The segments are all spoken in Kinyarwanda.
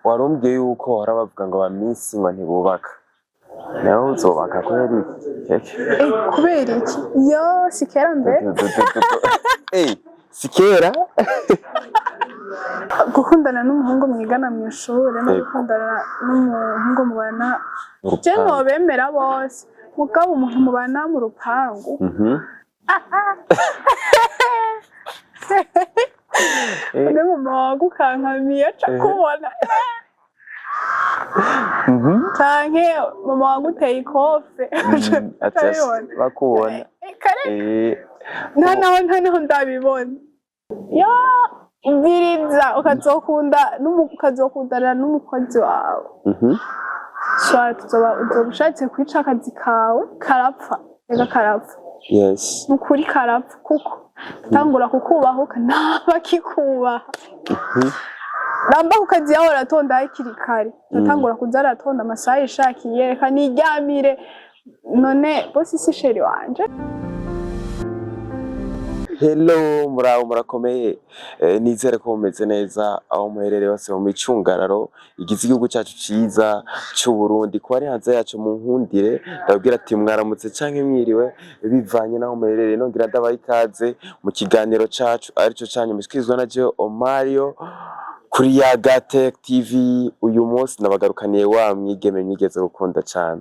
warumbwiye yuko hora bavuga ngo abamisi ngo ntibubaka nawe uzobaka kubera iki kubera iki yo sikera mbere sikera gukundana n'umuhungu mwigana mu ishuri no gukundana n'umuhungu mubana je nobemera bose mugabo umuntu mubana mu rupangu ne mama wagukankamiye aca kubona canke mama waguteye ikofe bakubona nta naho ndabibona ya ubwiriza ukazokundana n'umukozi wawe uzoba ushatse kwica akazi kawe karapfa ega karapfa nukuri karapfa kuko tangura kukubahuka ntaba kikubaha namba ku kazi yawe aratonda hakiri kare atangura kuza aratonda amasaha yishakiye reka niryamire none bosi si sheri wanje. Hello muraho murakomeye nizere ko mumeze neza aho muherereye bose mu micungararo igize igihugu cyacu ciza cy'u Burundi ko ari hanze yacu mu nkundire ndabwira ati mwaramutse canke mwiriwe bivanye naho muherereye nongira ndabaye ikaze mu kiganiro cacu arico canyu mushikirizwa na Joe Omario kuri Biragatsindwa TV. Uyu munsi nabagarukaniye wa mwigeme mwigeze gukunda cyane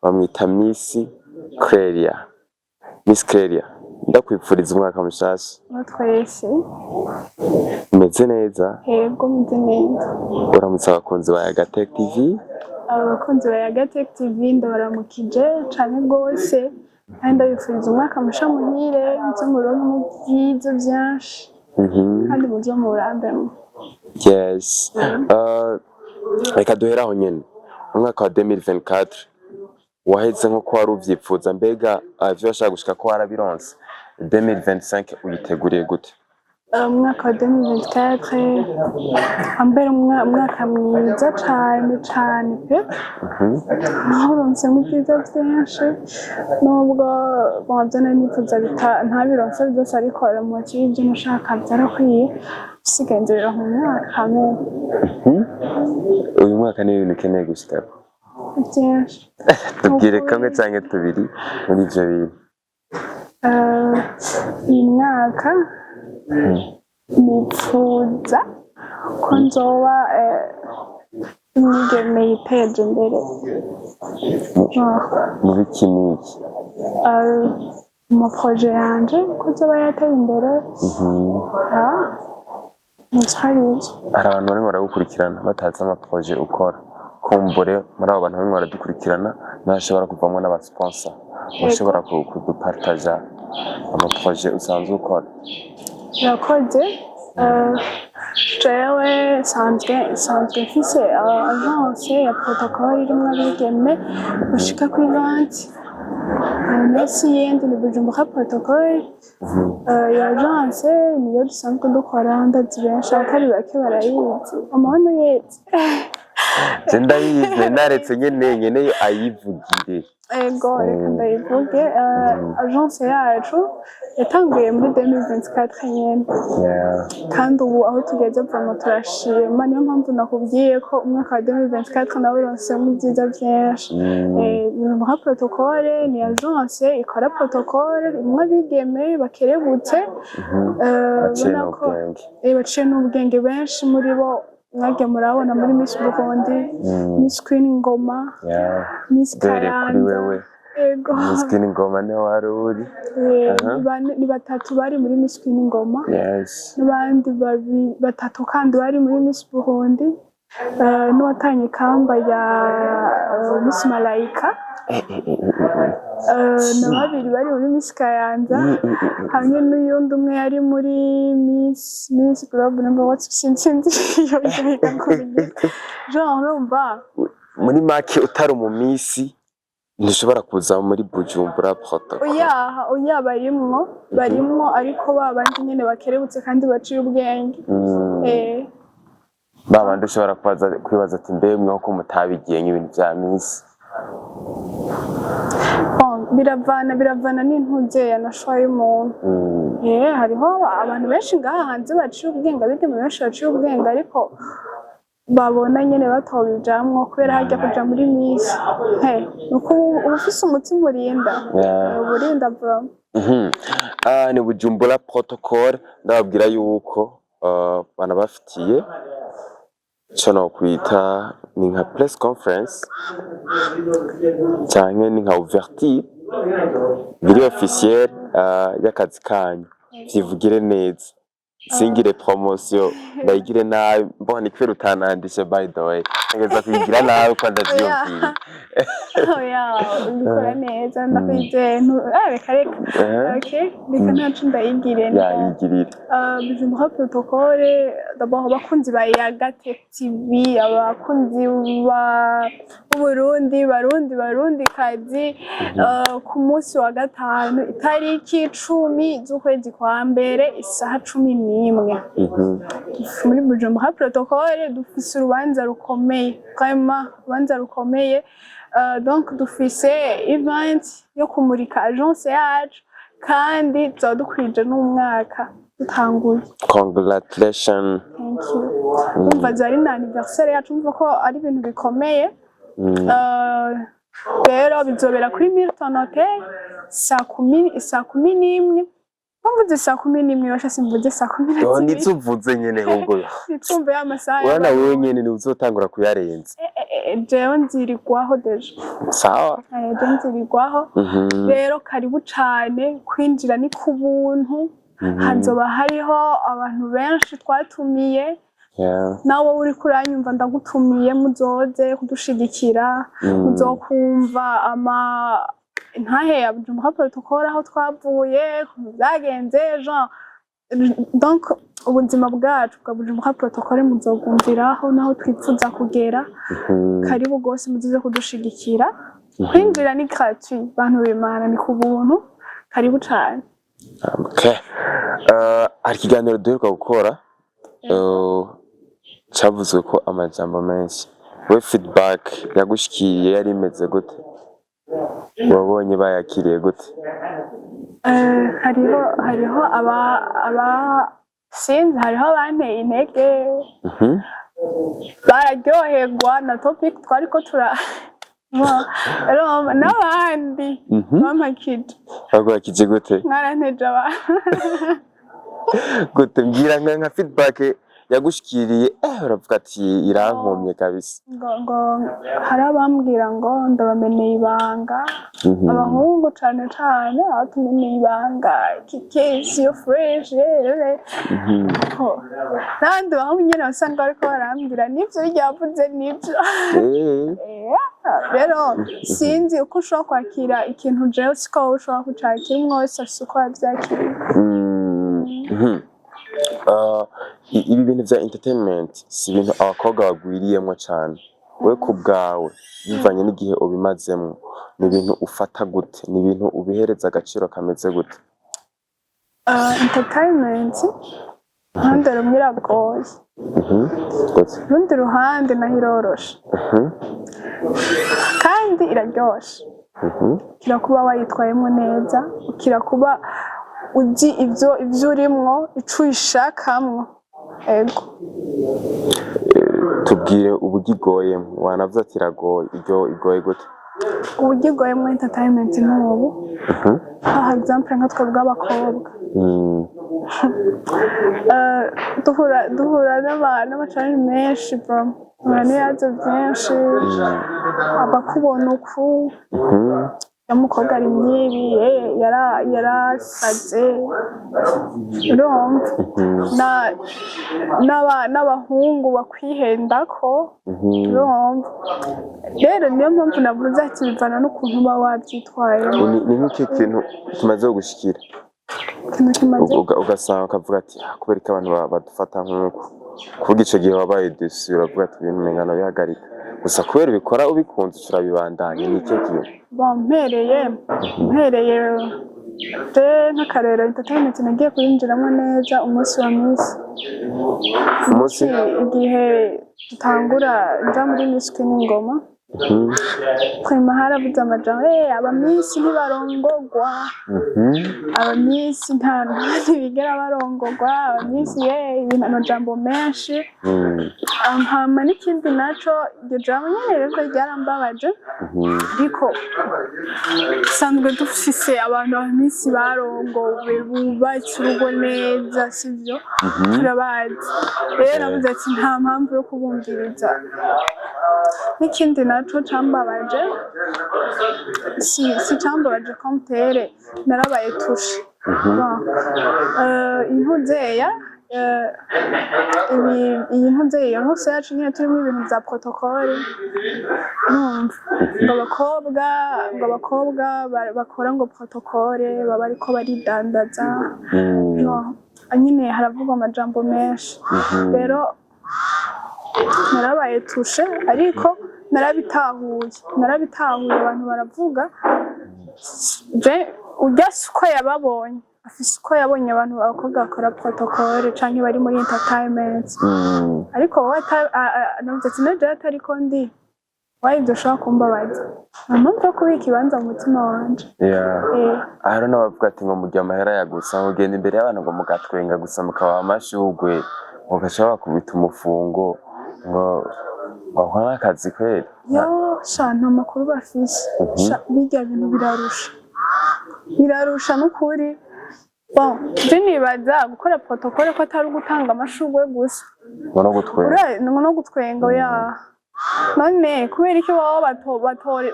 bamwita Miss Clairia. Miss Clairia ndakwipfuriza umwaka mushasha. Twese meze neza? Yego meze neza. Uramutse abakunzi ba Biragatsindwa TV? Abakunzi ba Biragatsindwa TV ndabaramukije cyane gose kandi ndabifuriza umwaka musha muhire nzo muronke mu byiza byinshi kandi muzo murambemo. Yes. Reka duheraho nyene umwaka wa 2024 waheze nko ko wari uvyipfuza mbega ivyo washaka gushika ko warabironse 2025 uyiteguriye gute? Umwaka wa 2024 ambere umwaka mwiza cyane pe naronse mu byiza byinshi nubwo bazana nipfuza ntabironse byose ariko mu cy'ibyo nashaka byarakwiye sigenderera mu mwaka uyu mwaka ni ibintu ukeneye gushika byinshi tubwire kamwe cyangwa tubiri muri ivyo bintu. Uyu mwaka nipfuza ko nzoba umwigeme yiteje imbere mu biki n'iki mu proje yanje ko nzoba yateye imbere. Hari abantu barimo baragukurikirana batazi amaproje ukora kumbure muri abo bantu barimo baradukurikirana ntashobora kuvamo n'abasponsor bashobora kudupartaja amaproje usanzwe ukora. Yakoze jewe sanzwe mfise agence ya protocole irimwo abigeme bashika kuri 20 Messi yendi ni Bujumbura protocole ya agence niyo dusanzwe dukora ndazi benshi atari bake barayizi amahano yetse Zenda yize naretse nyene ayivugire. Ego reka ndayivuge agence yacu yatanguye muri 2024 nyene kandi ubu aho tugeze vraiment turashima niyo mpamvu nakubwiye ko umwaka wa 2024 nawe uronse mu byiza byinshi. Nka protocole ni agence ikora protocole imwe bigeme bakerebutse banako baciye n'ubwenge benshi muri bo mwage murabona muri Miss Burundi, Miss Queen Ngoma, Miss Kayanza. Ego Miss Queen Ngoma ne waruri ni batatu bari muri Miss Queen Ngoma n'abandi batatu kandi bari muri Miss Burundi n'uwatanye kamba ya Miss Malaika na babiri bari muri Miss Kayanza hamwe n'uyundi umwe yari muri Miss Global number what sinzi yo genre umva muri make utari mu Miss ntushobora kuza muri Bujumbura protocole. Oya barimwo ariko babandi nyene bakerebutse kandi baciye ubwenge. Babandi ushobora kwibaza ati mbemwe ko mutabigiye nk'ibintu bya Miss. Biravana n'intuze yanashwaye umuntu. Hariho abantu benshi ngaha hanze baciye ubwenge abigeme benshi baciye ubwenge ariko babona nyene batobijamwo kubera harya kuja muri Miss nuko uba ufise umutima urinda urinda bro. Ni Bujumbura protocol ndababwira yuko bana bafitiye ico nokwita ni nka press conference canke ni nka ouverture biri officiel y'akazi kanyu, vyivugire neza singire promotion ndayigire nabi mbona ikwe rutanandishe by the way ngeza kwigira nabi ko ndavyumviye. Oya ubikora neza ndakwizeye reka okay reka ntacu ndayigire yayigirire Bujumbura protocol d'abord abakunzi ba Yagate TV abakunzi Burundi kazi ku munsi wa gatanu itariki 10 z'ukwezi kwa mbere isaha 11 muri Bujumbura protocol dufise urubanza rukomeye kama urubanza rukomeye donc dufise event yo kumurika agence yacu kandi tuzadukwije n'umwaka dutanguye. Congratulations. Thank you. Umva zari na anniversaire yacu umva ko ari ibintu bikomeye. Rero bizobera kuri Milton Hotel saa 10 Mvuze saa 11 washa simvuze saa 12. Nitsuvuze nyene ubwo. Nitumbe amasaha. Wana wewe nyene ni uzotangura kuyarenza. Jewe nzirigwaho deje. Sawa. Je nzirigwaho. Rero karibu cane kwinjira ni ku buntu. Hanzoba hariho abantu benshi twatumiye. Nawe uri kuranyumva ndagutumiye muzoze kudushigikira. Muzokumva ntahe ya Bujumbura protocol aho twavuye byagenze donc ubuzima bwacu bwa Bujumbura protocol muzogumviraho naho twipfuza kugera. Karibu gose muzize kudushigikira kwinjira ni gratuit bantu b'Imana ni ku buntu karibu cyane. Okay. Ikiganiro duheruka gukora cavuzwe ko amajambo menshi we feedback yagushikiye yari imeze gute wabonye bayakiriye gute? hariho sinzi hariho banteye intege bararyoherwa na topic twariko n'abandi bamakije bagwakije gute? mwaranteje abantu gute mbwira nka feedback yagushikiriye uravuga ati irankomye kabisa ngo hari abambwira ngo ndabameneye ibanga abahungu cane abatumeneye ibanga kikesi yo fresh nandi bahungu nyene basanga bariko barambwira nivyo ryavuze nivyo rero sinzi uko ushobora kwakira ikintu jewe siko ushobora kucakira umwe wese afise uko yavyakiriye. Ibi bintu vya entertainment si ibintu abakobwa bagwiriyemwo cane we ku bwawe bivanye n'igihe ubimazemwo ni ibintu ufata gute ni ibintu ubihereza agaciro kameze gute? Entertainment ruhande rumwe iragoye urundi ruhande naho iroroshe kandi iraryoshe kirakuba wayitwayemo neza kirakuba uzi ivyo urimwo ico uyishakamwo ego. Tubwire ubugigoyemo wanavuze ati iragoye iryo igoye gute? Ubugigoyemo entertainment n'ubu par exemple nka twebwe abakobwa duhura n'amacani menshi bro n'ibibazo byinshi abakubona uku umukobwa ari myibi yarasaze urumva n'abahungu bakwihendako urumva rero niyo mpamvu navuze ati bivana n'ukuntu uba wabyitwaye. Ni nk'iki kintu kimaze gushikira ugasanga ukavuga ati kubera ko abantu badufata nk'uko kuvuga ico gihe wabaye déçu uravuga ati ibintu mengana bihagarika gusa kubera ubikora ubikunze urabibandanya ni iki kintu? Mpereye nk'akarero entertainment nagiye kuyinjiramo neza umunsi wa Miss igihe dutangura nja muri Miss n'ingoma Prima haravuze amajambo abamisi ntibarongorwa, abamisi nta ntibigera barongorwa, abamisi ibintu amajambo menshi. Hama n'ikindi naco iryo jambo nyene rero ryarambabaje, ariko dusanzwe dufise abantu abamisi barongowe bubatse urugo neza, sivyo? Turabazi rero navuze ati nta mpamvu yo kubumviriza. N'ikindi naco cambabaje, si cambabaje komtere, narabaye tushe. Intuzeya iyi ntuzeya iyo ntuse yacu nyene turimo ibintu vya protokole, numva ngo abakobwa bakora ngo protokole baba ariko baridandaza, nyine haravugwa amajambo menshi. Rero narabaye tushe, ariko narabitahuye abantu baravuga urya uko yababonye afise uko yabonye abantu abakobwa bakora protokole canke bari muri entertainment, ariko wowe navuze ati neje atariko ndi wayi dushobora kumbabaza mpamvu yo kubika ikibanza mu mutima wanje. Ahari n'abavuga ati ngo murya amahera yagusa mugenda imbere y'abantu ngo mugatwenga gusa mukabaha amashurwe mugashobora kubita umufungo ngo nkora akazi kweli. Nta makuru bafise, birya bintu birarusha n'ukuri. Je nibaza gukora protokole ko atari ugutanga amashurwe gusa no gutwenga. None kubera iki baba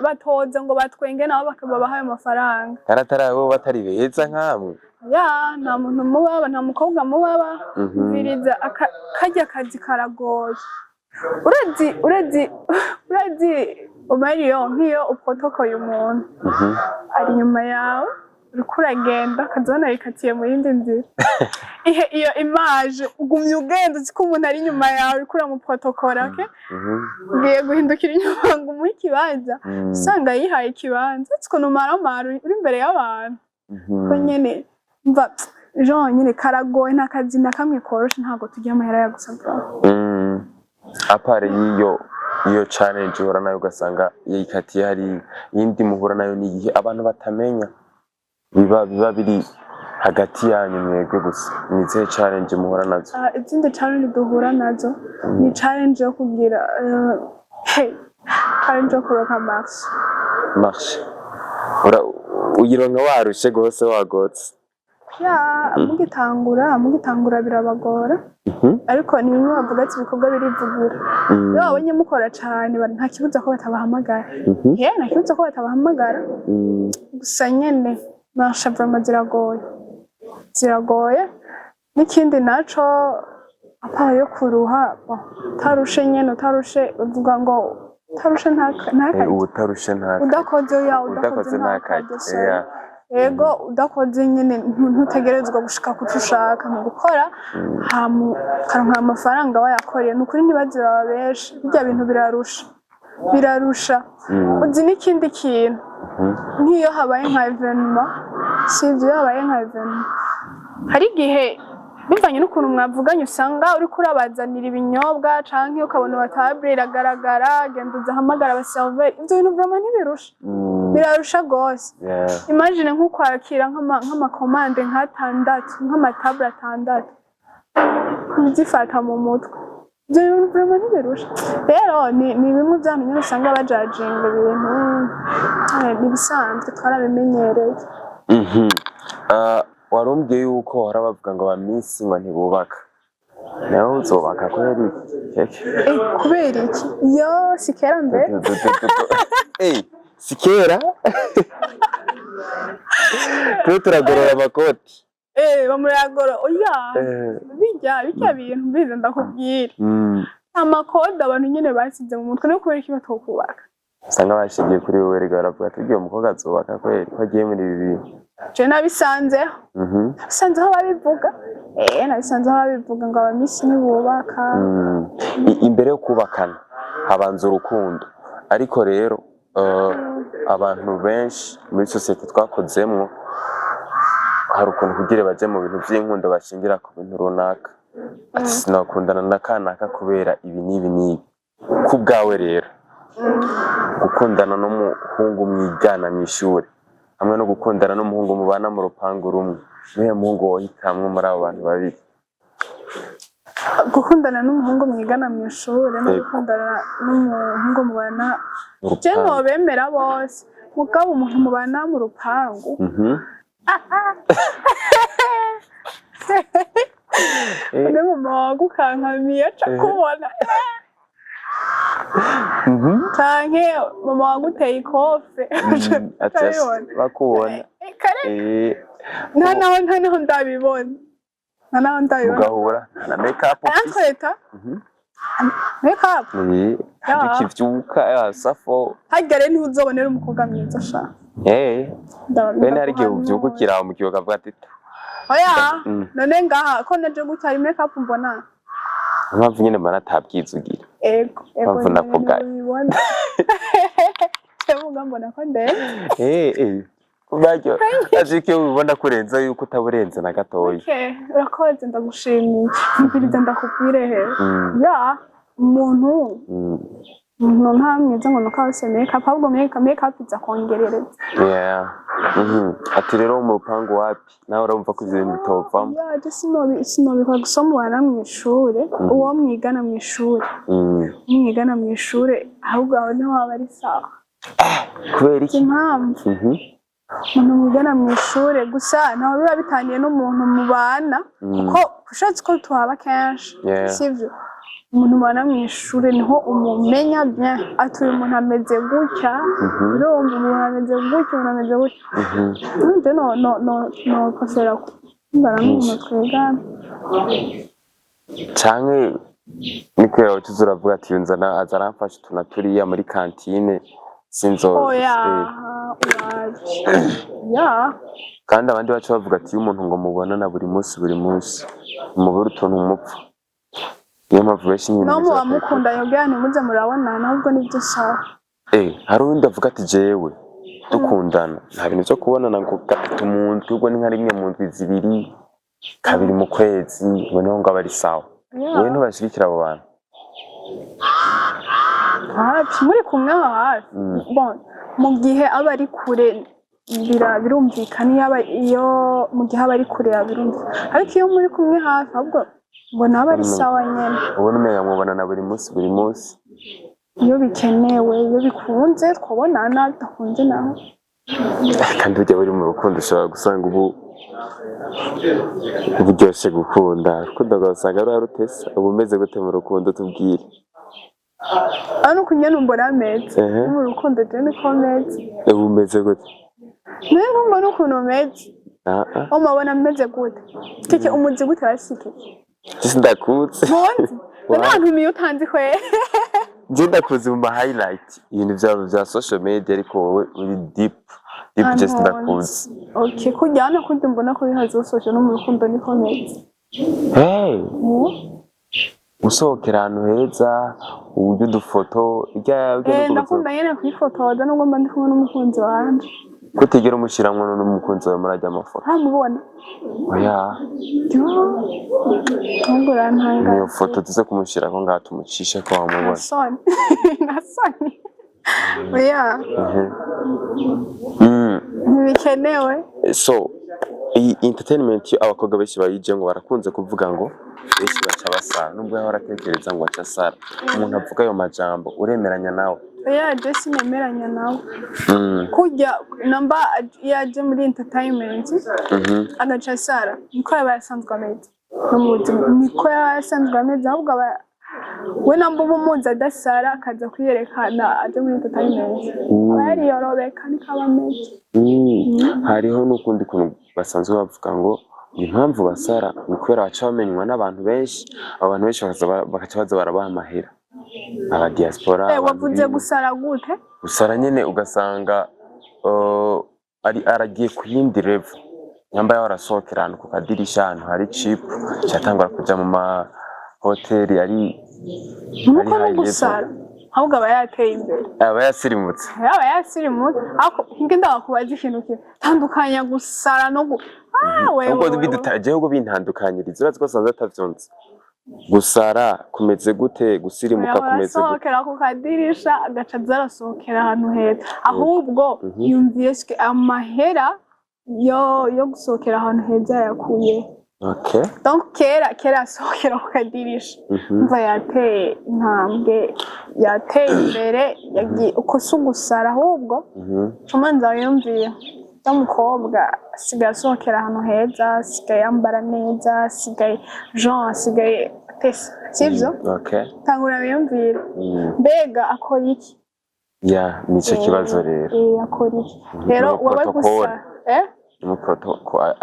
batoze ngo batwenge nabo bakabaha amafaranga? Atari abo batari beza nkamwe? Nta muntu mubaba, nta mukobwa mubaba. Mviriza karya kazi karagoye. Urazi umariyo nk'iyo uprotokoye umuntu ari inyuma yawe uriko uragenda akazona rikatiye mu yindi nzira, iyo image ugumye ugenda uzi ko umuntu ari inyuma yawe uriko uramuprotokora, ugiye guhindukira inyuma ngo umuhe ikibanza usanga yihaye ikibanza ukuntu umaramara uri imbere y'abantu. Ko nyene mva Jean nyene karagoye, nta kazi na kamwe koroshe, ntabwo tugira amahera ya gusabwa. Apare iyo challenge uhura nayo ugasanga yikatiye hari yindi muhura nayo n'igihe abantu batamenya biba biri hagati yanyu mwebwe gusa, nize challenge muhura nazo? Izindi challenge duhura nazo ni challenge yo kugira challenge yo kuroka marche. Uyironka warushe gose wagotse? Mugitangura birabagora, ariko ni bimwe bavuga ati ibikorwa birivugira. Iyo wabonye mukora cane nta kibuza ko batabahamagara, nta kibuza ko batabahamagara, gusa nyene marche vraiment ziragoye. N'ikindi naco apa yo kuruha, utarushe nyene uvuga ngo utarushe ntakazi, udakoze ntakazi. Ego udakoze nyene ntutegerezwa gushika kuco ushaka mu gukora karonka amafaranga wayakoreye. Nukuri ntibaze baba benshi, birya bintu birarusha. Uzi n'ikindi kintu, nk'iyo habaye nka evenement, sivyo habaye nka evenement, hari igihe bivanye n'ukuntu mwavuganye usanga uriko urabazanira ibinyobwa canke ukabona table iragaragara, genda uzahamagara abaserveur. Ivyo bintu vraiment birarusha gose. Imagine nko kwakira nk'amakomande nk'amatable 6 kuzifata mu mutwe, ivyo bintu vraiment birusha. Rero ni bimwe vy'abantu nyene usanga bajajinga ibintu nibisanzwe twarabimenyereye. Warumbwiye yuko harabavuga ngo abamisi ngo ntibubaka, nawe uzobaka kubera iki? Kubera iki? Sikera mbere sikera twe turagorora amakoti. Bamuragora birya bintu mbize ndakubwira. Amakode abantu nyene basize mu mutwe no kubera iki batokubaka. Usanga bashigiye kuri wowe rega baravuga ati ugiye umukobwa azubaka kweri ko agiye muri ibi bintu. Je nabisanzeho babivuga, nabisanzeho babivuga ngo abamisi ntibubaka. Imbere yo kubakana habanza urukundo, ariko rero abantu benshi muri societe twakozemwo hari ukuntu kugira baje mu bintu vy'inkundo bashingira ku bintu runaka, ati sinakundana na kanaka kubera ibi n'ibi. Ku bwawe rero gukundana n'umuhungu mwigana mw'ishure hamwe no gukundana n'umuhungu mubana mu rupangu rumwe, niwe muhungu wohitamwo muri abo bantu babiri? Gukundana n'umuhungu mwigana mw'ishure no gukundana n'umuhungu mubana, je nobemera bose mugabo umuntu mubana mu rupangu ne mama wawe ukankamiye aca kubona canke mama wawe uteye ikofe bakubona nta naho ndabibona mugahura na make-up arankoreta make-up ukivyuka safo harya rero ntuzobonera umukobwa mwiza sha bene hari igihe uvyuka ukiraho mu kiyoga avuga ati oya none ngaha ko naje gutya ari make-up mbona impamvu nyene mbona atabwizugira ego mpamvu nakugaye cemuga mbona ko ndende Ubagyo azike ubona kurenza yuko utaburenze na gatoyi. Urakoze ndagushimiye. Mbiriza ndakubwire he. Ya umuntu nta mwiza ngo nukawuse make-up ahubwo make-up iza kongerereza. Ati rero mu rupangu wapi nawe urumva ko ibintu bitovamo? Ya sinobikora gusoma umwana mw'ishure uwo mwigana mw'ishure. Mwigana mw'ishure ahubwo aho niho waba ari sawa. Kubera iki? Impamvu umuntu mwigana mw'ishure gusa naho biba bitaniye n'umuntu mubana kuko ushatse ko tuhaba kenshi sivyo umuntu mubana mw'ishure niho umumenya bien ati uyu muntu ameze gutya urumva umuntu ameze gutya umuntu ameze gutya nje no kosera mbara n'umuntu twigana canke niko yawe tuzuravuga ati yunzana azaramfasha tunaturiya muri kantine sinzo kandi abandi bacu bavuga ati iyo umuntu ngo mubonana buri munsi umubiri utuntu umupfa niyo mpamvu benshi nyine no muba mukunda yogane muze murabonana ahubwo nibyo sawa hari uwundi avuga ati jewe dukundana nta bintu byo kubonana ngo gatatu mu ndwi ubwo ni nka rimwe mu ndwi zibiri kabiri mu kwezi ngo niho ngo aba ari sawa wowe ntubashigikira abo bantu muri kumwe aho hafi mu gihe aba ari kure birumvikana iyo mu gihe aba ari kure birumvikana ariko iyo muri kumwe hafi ahubwo mbona aba ari sawa nyene ubona umenga mubonana buri munsi iyo bikenewe iyo bikunze twabonana bidakunze naho kandi ujya buri mu rukundo ushobora gusanga ubu uryoshe gukunda urukundo rwasanga rutesa ubu umeze gute mu rukundo tubwire ano kunyana umbona ameze mu rukundo je niko meze ubu umeze gute niba mbona ukuntu umeze umabona ameze gute kike umuzi gute wasike sindakutse n'abantu miyo utanzi kwe je ndakuze mu ma highlight ibintu byabo bya social media ariko wowe uri deep just ndakuze okay kujyana kundi mbona ko bihaze social no mu rukundo niko meze usohokera ahantu heza uburyo udufoto ndakunda nyene kwifotoza nubwo mba ndi kumwe n'umukunzi wanje kutigera umushiramwo n'umukunzi wawe murajya amafoto mubona oya niyo foto tuze kumushirako ngaha tumucishe ko wamubona nasoni oya ntibikenewe so iyi entertainment abakobwa benshi bayije ngo barakunze kuvuga ngo benshi baca basara nubwo yahora atekereza ngo aca asara umuntu avuga ayo majambo uremeranya nawe oya je sinemeranya nawe kujya namba yaje muri entertainment agaca asara niko yaba yasanzwe ameze niko yaba yasanzwe ameze ahubwo we namba umuzi adasara akaza kwiyerekana aje muri entertainment yari yorobeka niko aba ameze hariho n'ukundi kuntu basanzwe bavuga ngo impamvu basara ni kubera baca bamenywa n'abantu benshi abantu benshi bakaca baza barabaha amahera aba diaspora wavuze gusara gute gusara nyene ugasanga aragiye ku yindi level nyambaye warasohokera ahantu ku kadirisha ahantu hari chip cyatangura kuja mu ma hoteli ari high level ahubwo aba yateye imbere aba yasirimutse ako ngenda kubaza ikintu kimwe tandukanya gusara no ubwo bidutaje ubwo bintandukanyiriza urazi ko sanze atavyonze gusara kumeze gute gusirimuka kumeze gute arasohokera ku kadirisha agaca zarasohokera ahantu heza ahubwo yumviye amahera yo gusohokera ahantu heza yakuye okay donc kera asohokera ku kadirisha mva yateye intambwe yateye imbere yagiye uko si ugusara ahubwo cumanza yumviye umukobwa asigaye asohokera ahantu heza asigaye yambara neza asigaye pesa sivyo tangura biyumvira mbega akora iki nico kibazo rero akora iki rero wowe gusa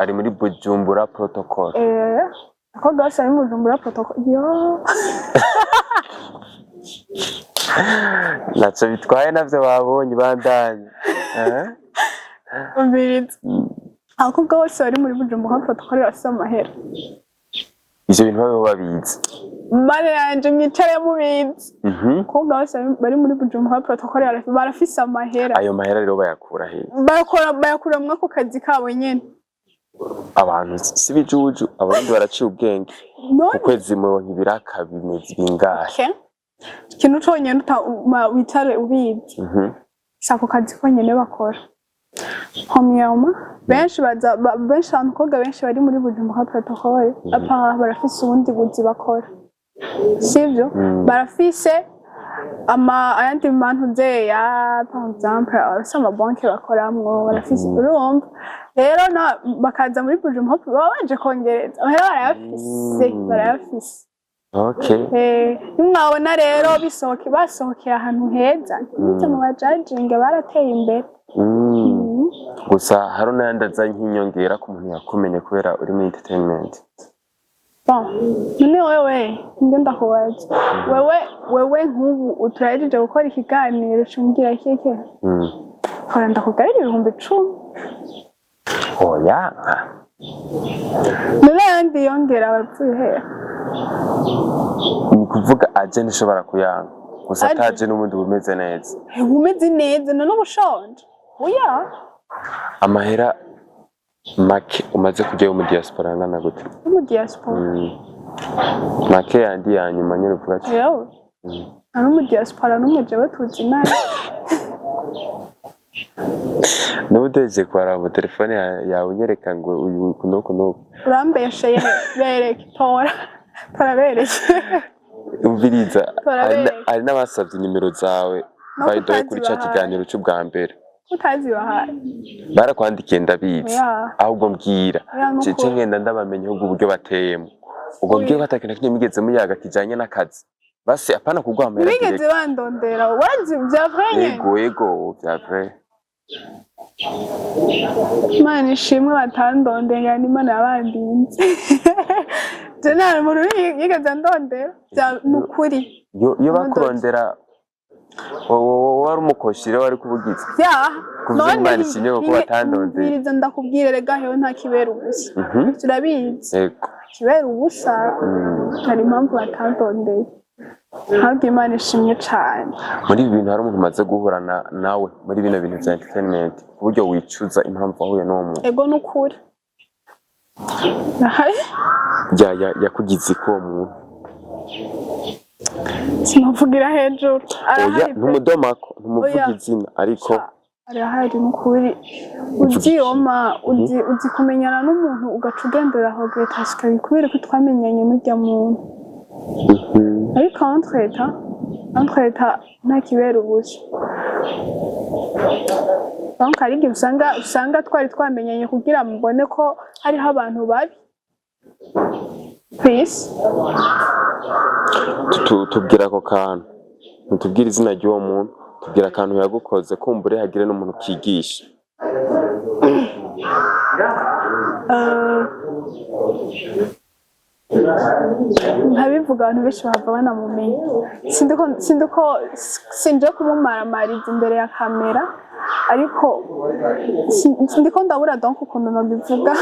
ari muri Bujumbura protocol ako gasa ari muri Bujumbura protocol yo naco bitwaye navyo babonye bandanye umviriza ako gose ari muri Bujumbura protocol afise amahera ivyo bintu babo babizi mane yanje mwicare mubizi ko gose bari muri Bujumbura protocol barafise amahera ayo mahera rero bayakura he bayakura mwa ko kazi kabo nyene abantu si bijuju abandi baraciye ubwenge ukwezi muronka ibiraka bimeze bingahe ikintu conyene wicare ubizi sako kazi konyene bakora homyama benshi abakobwa benshi bari muri Bujumbura protocol apa barafise ubundi buzi bakora sivyo barafise ayandi mantu nzeya par exemple abasoma banki bakoramwo barafise urumva rero bakaza muri Bujumbura babanje kongereza barayafise okay mwabona rero basohokeye ahantu heza nicyo mu bajajinge barateye imbere gusa hari n'andaza nk'inyongera ku muntu yakumenye kubera uri muri entertainment none wewe nge ndakubaza wewe nk'ubu uturahejeje gukora ikiganiro cumbwira keke hora ndakugarira 10,000 oya none yandi yongera abapfuye hehe ni kuvuga aje nishobora kuyanga gusa ataje n'ubundi bumeze neza bumeze neza none ubushonje oya amahera make umaze kujyayo mu diaspora angana gute mu diaspora make yandi yanyuma nyine uvuga ati yewe ari mu diaspora n'umujewe tuzi nayo n'ubudeje kwara mu telefone yawe unyereka ngo uyu kuno urambesheye bereke tora umviriza ari n'abasabye nimero zawe bayidoye kuri cya kiganiro cy'ubwa mbere utazi bahaye barakwandikiye ndabizi ahubwo mbwira cece ngenda ndabamenye ahubwo uburyo bateyemo ubwo mbwiye batakintu kinye migeze muyaga kijanye n'akazi basi apana kugwamera bigeze bandondera wazi bya vrai yego bya vrai Imana ishimwe batandondera n'Imana yabandinze Jenal mu ruri yigeze ndondera nukuri yo bakurondera wari umukoshire wari kubugiza none Imana ishimwe ko batandondera biriza ndakubwire rega hewe nta kibera ubusa turabizi yego kibera ubusa hari impamvu batandondera Hagi Imana ishimye cyane muri ibi bintu hari umuntu umaze guhura nawe muri bino bintu bya entertainment ku buryo wicuza impamvu wahuye n'uwo muntu ego nukuri yakugize ko uwo muntu sinavugira hejuru oya ntumudomako ntumuvuga izina ariko arahari nukuri ubyiyoma uzi kumenyana n'umuntu ugaca ugendera aho gatashika bikubere ko twamenyanye n'ujya muntu ariko entreta nta kibera ubusa donc hari igihe usanga twari twamenyanye kugira mbone ko hariho abantu babi please tubwira ako kantu ntitubwire izina ry'uwo muntu tubwira akantu yagukoze kumbure hagire n'umuntu ukigisha ntabivuga abantu benshi bahava banamumenya sinje kumumaramariza imbere ya kamera ariko sindiko ndabura donc ukuntu nabivuga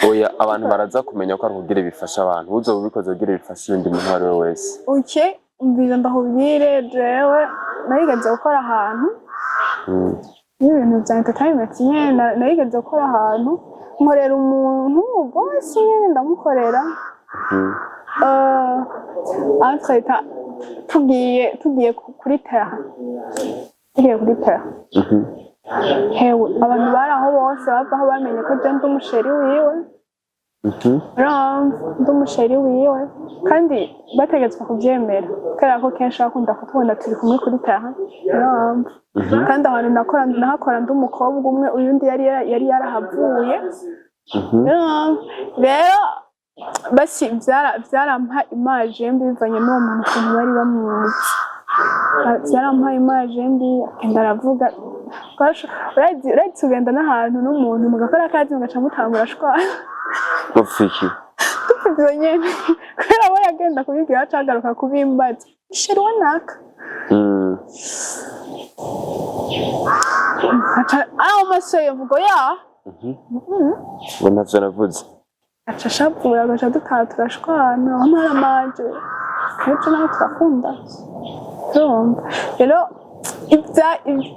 oya abantu baraza kumenya ko ari kugira bifasha abantu uzo ubikoze kugira bifasha undi muntu ari we wese okay mbiza ndahubwire jewe narigaze gukora ahantu ibintu bya entertainment nyene narigaze gukora ahantu nkorera umuntu bose nyene ndamukorera entre tugiye kuri terre hewe abantu bari aho bose bavaho bamenye ko je ndi umusheri wiwe ndi umusheri wiwe kandi bategetswe kubyemera kubera ko kenshi bakunda kutubona turi kumwe kuri terre kandi ahantu nahakora ndi umukobwa umwe uyundi yari yarahavuye rero basi byarampa image mbi bivanye n'uwo muntu ukuntu bari bamuzi byarampa image mbi ndaravuga uretse ugenda n'ahantu n'umuntu mugakora akazi mugaca mutangura shwana mufiki dufite nyene kubera abo yagenda kubibwira acagaruka kubimbaza sheri wanaka aho maso yavuga ya ngo ntavyo navuze aca shabura agaca dutaha turashwana amara manje kenshi naho turakunda rero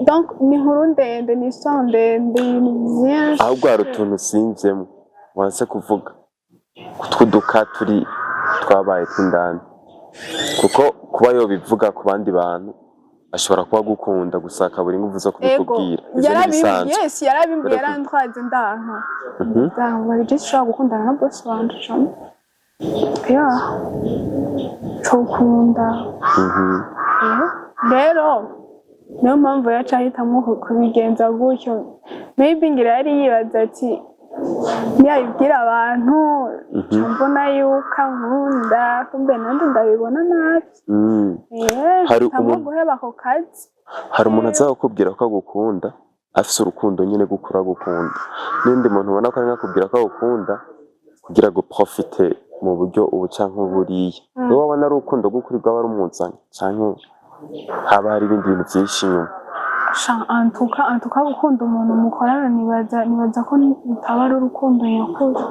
donc ni inkuru ndende ni histoire ndende ibintu vyinshi ahubwo hari utuntu sinzemo wanse kuvuga kutwuduka twabaye tw'indani kuko kuba yobivuga ku bandi bantu ashobora kuba gukunda gusa akabura ingufu zo kubikubwira yarabimbiye yarantwaze ndanka bari just shaka gukundana na boss wanje cyane cokunda rero niyo mpamvu yaca ahitamo kubigenza gutyo maybe ngira yari yibaza ati ntiyabibwira abantu mbona yuko nkunda kumbe nanjye ndabibona nabi hari guheba ako kazi hari umuntu azakubwira ko agukunda afise urukundo nyine gukura gukunda n'indi muntu ubona ko ari nakubwira ko agukunda kugira ngo profite mu buryo ubu canke buriya wowe wabona ari urukundo gukuri rwaba rumuzanye canke haba hari ibindi bintu vyinshi inyuma antuka gukunda umuntu mukorana nibaza ko bitaba ari urukundo nyakuri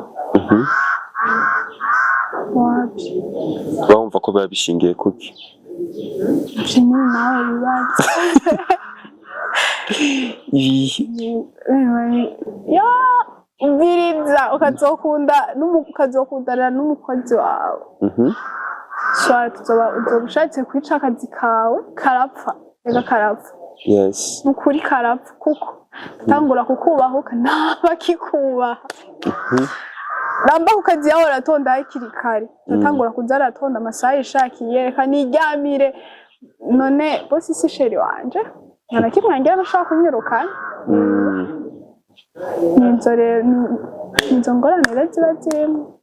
wapi wumva ko biba bishingiye kuki Shini nawe bibaza ya biriza ukazokundana n'umukozi wawe uzoba ushatse kwica akazi kawe karapfa reka karapfa yes nukuri karapfa kuko tangura kukubahuka ntaba kikubaha namba kukazi yawe aratonda hakiri kare natangura kuza aratonda amasaha yishakiye reka niryamire none bosi si sheri wanje nana kimwe ngira nashaka kunyirukana nizo ngorane ziba zirimo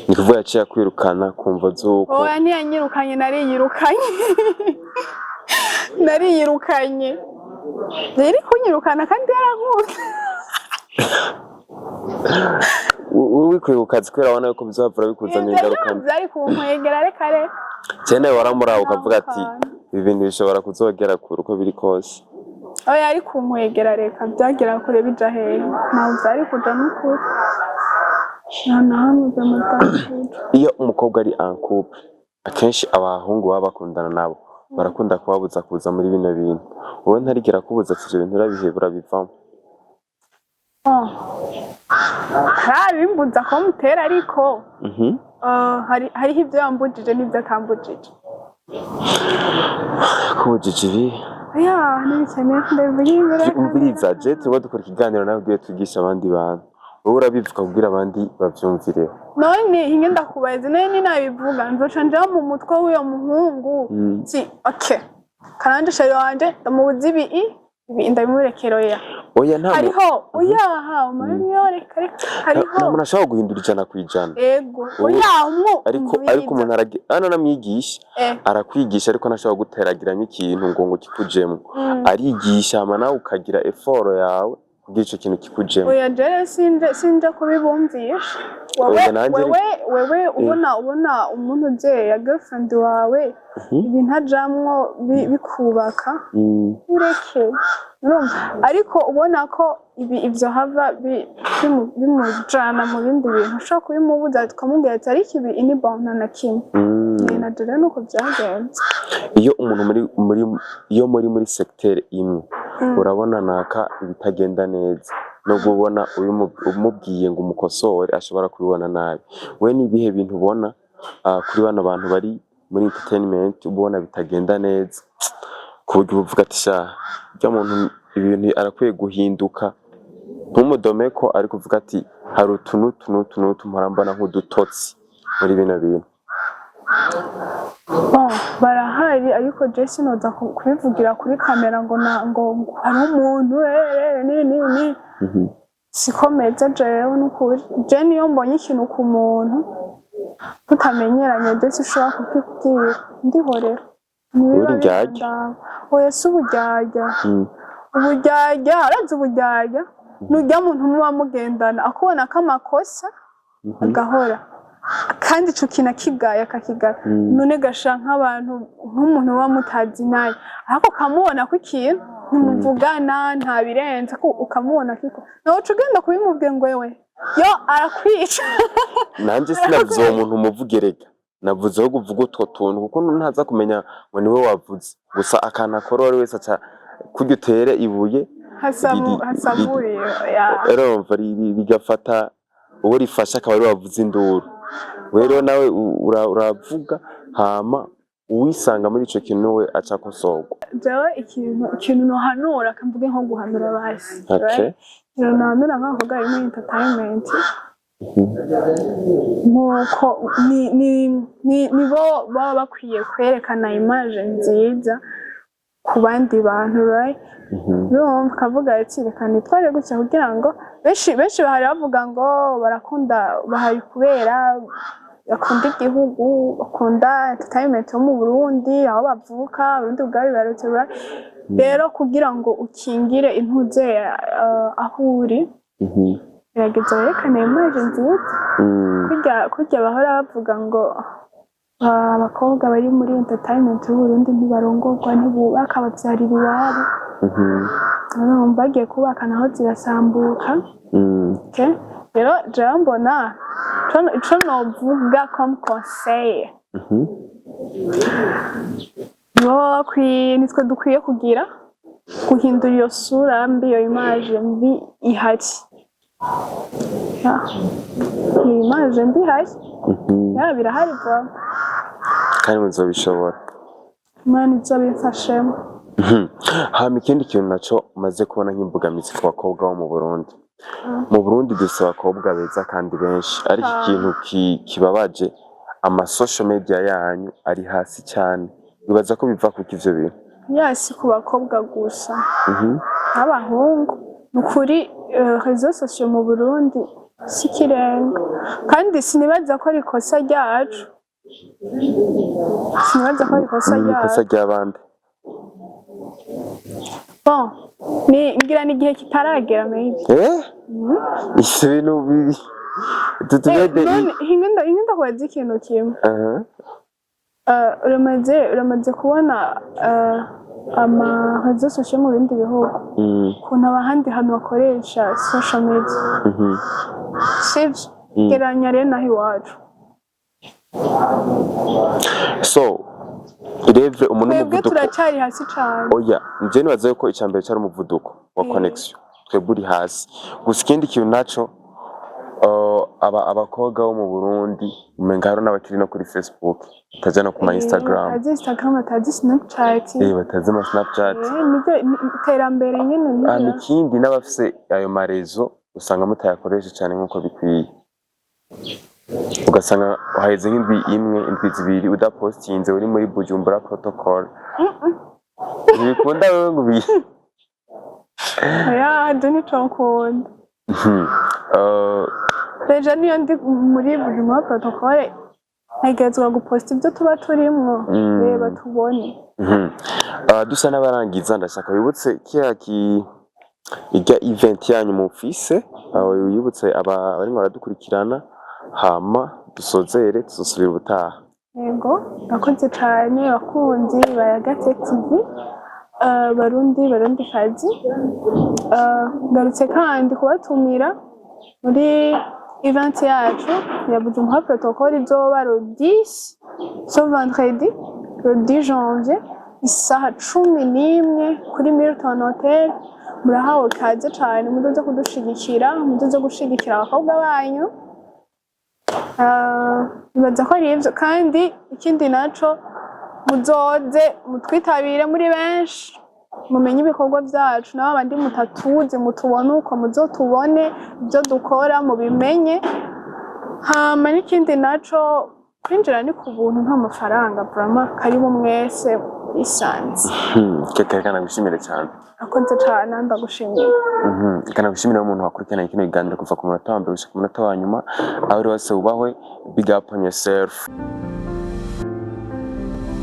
ni kuvuga yaciye kwirukana kumva zuko oya ntiyanyirukanye nariyirukanye yari kunyirukana kandi yarankunda wikuye ku kazi kubera abona yuko bizavura bikuzanira ingaruka mbi byari kunkwegera reka reka cyane waramuraho ukavuga ati ibi bintu bishobora kuzogera kure uko biri kose oya ari kunkwegera reka byagera kure bija hehe nawe byari kuja n'ukuri iyo umukobwa ari en couple akenshi abahungu baba bakundana nabo barakunda kubabuza kuza muri bino bintu wowe ntarigera kubuza ivyo bintu urabihebura bivamo bimbuza ko mutera ariko hariho ibyo yambujije n'ibyo atambujije kubujije ibi umviriza je turimo dukora ikiganiro nawe ugiye twigisha abandi bantu wowe urabivuga kubwira abandi bavyumvireho none hinge ndakubaza none nabivuga nzoca nja mu mutwe w'uyo muhungu okay karanje sheri wanje ndamubuza ibi ndabimurekeroya oya nta hariho oyaha umariyo reka hariho umuntu ashobora guhindura ijana ku ijana ego oyaha ariko umuntu anamwigisha arakwigisha ariko ntashobora guteragiramo ikintu ngo kikujemo arigisha hama nawe ukagira effort yawe kugira ico kintu kikujemo oya jere sinje kubibumvisha wewe ubona umuntu je ya girlfriend wawe ibintu ajamwo bikubaka ureke ariko ubona ko ibyo hava bimujana mu bindi bintu ushobora kubimubuza tukamubwira ati ariko ibi ini bonta na kimwe na jere nuko byagenze iyo umuntu muri secteur imwe urabona naka ibitagenda neza no gubona umubwiye ngo umukosore ashobora kubibona nabi we ni ibihe bintu ubona kuri bano bantu bari muri entertainment ubona bitagenda neza ku buryo uvuga ati sha rya muntu ibintu arakwiye guhinduka ntumudomeko ariko uvuga ati hari utuntu mpora nk'udutotsi muri bino bintu. Barahari ariko je sinoza kubivugira kuri kamera ngo hari umuntu ni sikomeza jewe n'ukuri je niyo mbonye ikintu ku muntu tutamenyeranye ndetse ushobora kukubwira ndihorera uri njyajya oya si uburyarya uburyarya arazi uburyarya nujya muntu muba mugendana akubona ko amakosa agahora kandi ico kintu akigaya akakigaya none gasha nk'abantu nk'umuntu uba mutazi naye ariko ukamubona ko ikintu ntimuvugana nta birenze ko ukamubona kiko nawe uca ugenda kubimubwira ngo wewe yo arakwica. Nanje sinavuze uwo muntu umuvugerega navuze aho kuvuga utwo tuntu kuko ntaza kumenya ngo niwe wavuze gusa akana akora wari wese aca kurya utere ibuye hasabuye urumva rigafata uwo rifasha akaba ari wavuze induru rero nawe uravuga hama uwisanga muri ico kintu we aca kosorwa. Jewe ikintu nohanura akamvuge nko guhanura basi rero nahanura nk'ako gari muri entertainment nkuko nibo baba bakwiye kwerekana image nziza ku bandi bantu right urumva kavuga ati reka nitware gutya kugira ngo benshi bahari bavuga ngo barakunda bahari kubera bakunda igihugu bakunda entertainment yo mu Burundi aho bavuka Burundi bwari barutse rero kugira ngo ukingire intuze aho uri birageze werekane image nziza kurya bahora bavuga ngo abakobwa bari muri entertainment y'u Burundi ntibarongorwa ntibubaka bavyarira iwabo bagiye kubaka naho zirasambuka rero jewe mbona ico novuga comme conseil nitwe dukwiye kugira guhindura iyo sura mbi iyo image mbi ihari iyo image mbi ihari birahari vuba kandi muzobishobora Imana izobimfashemo. Hama ikindi kintu naco maze kubona nk'imbogamizi ku bakobwa bo mu Burundi. Mu Burundi dufise abakobwa beza kandi benshi ariko ikintu kibabaje ama social media yanyu ari hasi cyane bibaza ko biva kuko ivyo bintu si ku bakobwa gusa n'abahungu nukuri réseaux sociaux mu Burundi si kirenga kandi sinibaza ko ari ikosa ryacu ikosa ry'abandi ngira ni igihe kitaragera maybe ibintu bibi hinga kwaza ikintu kimwe uramaze kubona ama réseaux sociaux mu bindi bihugu ukuntu abahandi hantu bakoresha social media sivyo geranya rero naho iwacu so irevye umuntu umuvuduko turacari hasi cane oya nje nibaza yuko icambere cyari umuvuduko wa connection twebwe uri hasi gusa ikindi kintu naco abakobwa bo mu Burundi umenga haro n'abakiri no kuri Facebook bataja no ku ma Instagram batazi Snapchat batazi ama Snapchat nibyo iterambere nyene ikindi n'abafise ayo marezo usanga mutayakoresha cyane nkuko bikwiye ugasanga haheze nk'indwi imwe indwi zibiri udapostinze uri muri Bujumbura protocol ntibikunda wewe ngo doni conkunda deja niyo ndi muri Bujumbura protocol ntegerezwa guposta ibyo tuba turimwo reba tubone dusa n'abarangiza ndashaka wibutse ijya event yanyu mufise wibutse abarimo baradukurikirana hama dusozere tuzosubira ubutaha. Yego nakoze cyane bakunzi Biragatsindwa TV barundi kazi ngarutse kandi kubatumira muri event yacu ya Bujumbura protocol izoba le 10 ce vendredi le 10 janvier isaha 11 kuri Milton Hotel murahawe kaze cyane mudoze kudushigikira mudoze gushigikira abakobwa banyu Nibaza ko ari ivyo kandi ikindi naco muzoze mutwitabire muri benshi mumenye ibikorwa vyacu nabo abandi mutatuzi mutubone uko muzotubone ibyo dukora mubimenye hama n'ikindi naco kwinjira ni ku buntu nta mafaranga vraiment karibu mwese isanze Kana gushimire cyane akoze cyane ndagushimira kana gushimira umuntu wakurikirana kino kiganiro kuva ku munota wa mbere gushika ku munota wa nyuma aho uri wese ubahwe big up on yourself.